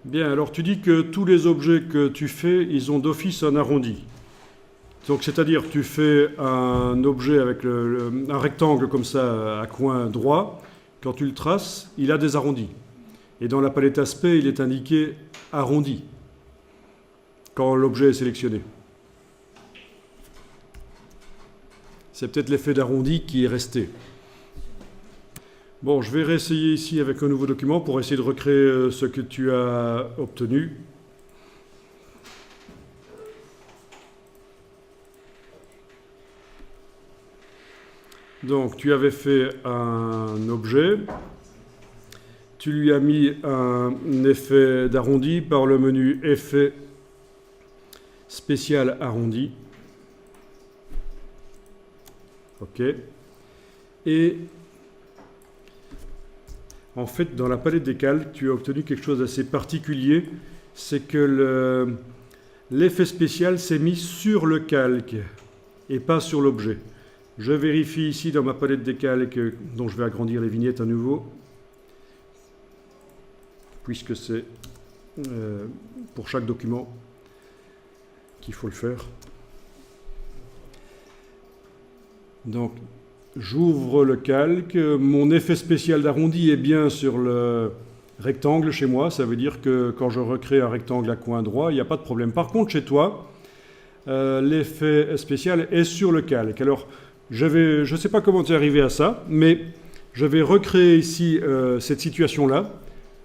Bien, alors tu dis que tous les objets que tu fais, ils ont d'office un arrondi. Donc, c'est-à-dire, tu fais un objet avec un rectangle comme ça à coin droit. Quand tu le traces, il a des arrondis. Et dans la palette aspect, il est indiqué arrondi quand l'objet est sélectionné. C'est peut-être l'effet d'arrondi qui est resté. Bon, je vais réessayer ici avec un nouveau document pour essayer de recréer ce que tu as obtenu. Donc, tu avais fait un objet, tu lui as mis un effet d'arrondi par le menu Effet spécial arrondi. OK. Et en fait, dans la palette des calques, tu as obtenu quelque chose d'assez particulier. C'est que l'effet spécial s'est mis sur le calque et pas sur l'objet. Je vérifie ici dans ma palette des calques, dont je vais agrandir les vignettes à nouveau, puisque c'est pour chaque document qu'il faut le faire. Donc, j'ouvre le calque. Mon effet spécial d'arrondi est bien sur le rectangle chez moi. Ça veut dire que quand je recrée un rectangle à coin droit, il n'y a pas de problème. Par contre, chez toi, l'effet spécial est sur le calque. Alors, je ne sais pas comment tu es arrivé à ça, mais je vais recréer ici cette situation-là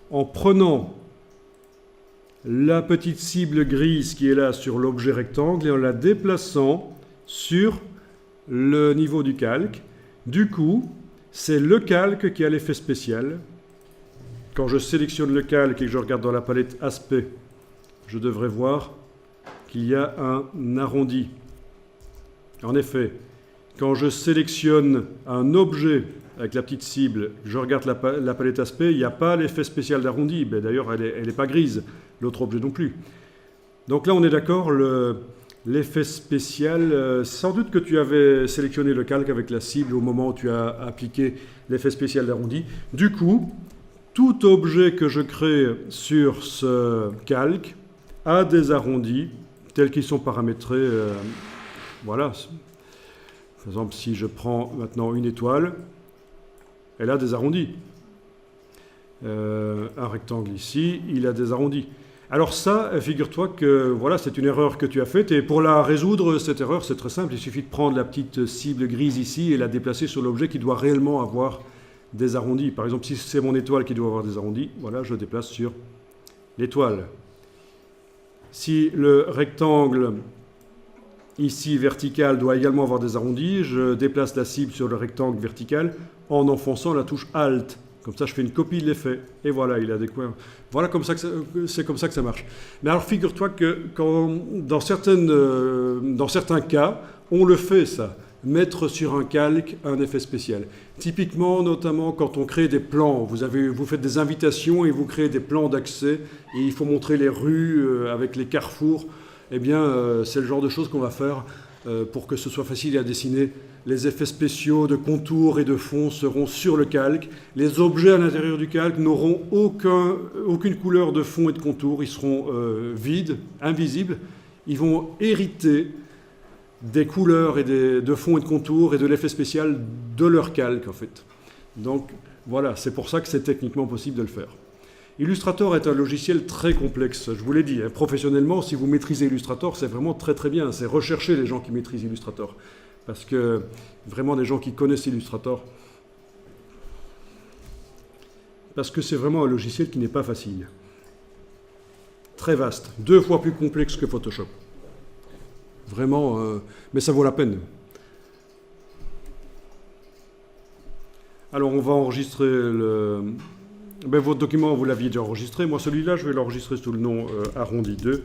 en prenant la petite cible grise qui est là sur l'objet rectangle et en la déplaçant sur le niveau du calque. Du coup, c'est le calque qui a l'effet spécial. Quand je sélectionne le calque et que je regarde dans la palette aspect, je devrais voir qu'il y a un arrondi. En effet, quand je sélectionne un objet avec la petite cible, je regarde la palette aspect, il n'y a pas l'effet spécial d'arrondi. D'ailleurs, elle n'est pas grise, l'autre objet non plus. Donc là, on est d'accord, l'effet spécial, sans doute que tu avais sélectionné le calque avec la cible au moment où tu as appliqué l'effet spécial d'arrondi. Du coup, tout objet que je crée sur ce calque a des arrondis tels qu'ils sont paramétrés. Voilà. Par exemple, si je prends maintenant une étoile, elle a des arrondis. Un rectangle ici, il a des arrondis. Alors ça, figure-toi que voilà, c'est une erreur que tu as faite. Et pour la résoudre, cette erreur, c'est très simple. Il suffit de prendre la petite cible grise ici et la déplacer sur l'objet qui doit réellement avoir des arrondis. Par exemple, si c'est mon étoile qui doit avoir des arrondis, voilà, je déplace sur l'étoile. Si le rectangle ici vertical doit également avoir des arrondis, je déplace la cible sur le rectangle vertical en enfonçant la touche Alt. Comme ça, je fais une copie de l'effet. Et voilà, il a des coins. Voilà, c'est comme ça que ça marche. Mais alors, figure-toi que dans certains cas, on le fait, ça. Mettre sur un calque un effet spécial. Typiquement, notamment, quand on crée des plans. Vous faites des invitations et vous créez des plans d'accès. Et il faut montrer les rues avec les carrefours. Eh bien, c'est le genre de choses qu'on va faire pour que ce soit facile à dessiner. Les effets spéciaux de contour et de fond seront sur le calque. Les objets à l'intérieur du calque n'auront aucune couleur de fond et de contour. Ils seront vides, invisibles. Ils vont hériter des couleurs et de fond et de contour et de l'effet spécial de leur calque, en fait. Donc, voilà, c'est pour ça que c'est techniquement possible de le faire. Illustrator est un logiciel très complexe, je vous l'ai dit. Professionnellement, si vous maîtrisez Illustrator, c'est vraiment très très bien. C'est rechercher les gens qui maîtrisent Illustrator. Parce que vraiment des gens qui connaissent Illustrator. Parce que c'est vraiment un logiciel qui n'est pas facile. Très vaste, 2 fois plus complexe que Photoshop. Vraiment, mais ça vaut la peine. Alors on va enregistrer votre document, vous l'aviez déjà enregistré. Moi celui-là, je vais l'enregistrer sous le nom arrondi 2.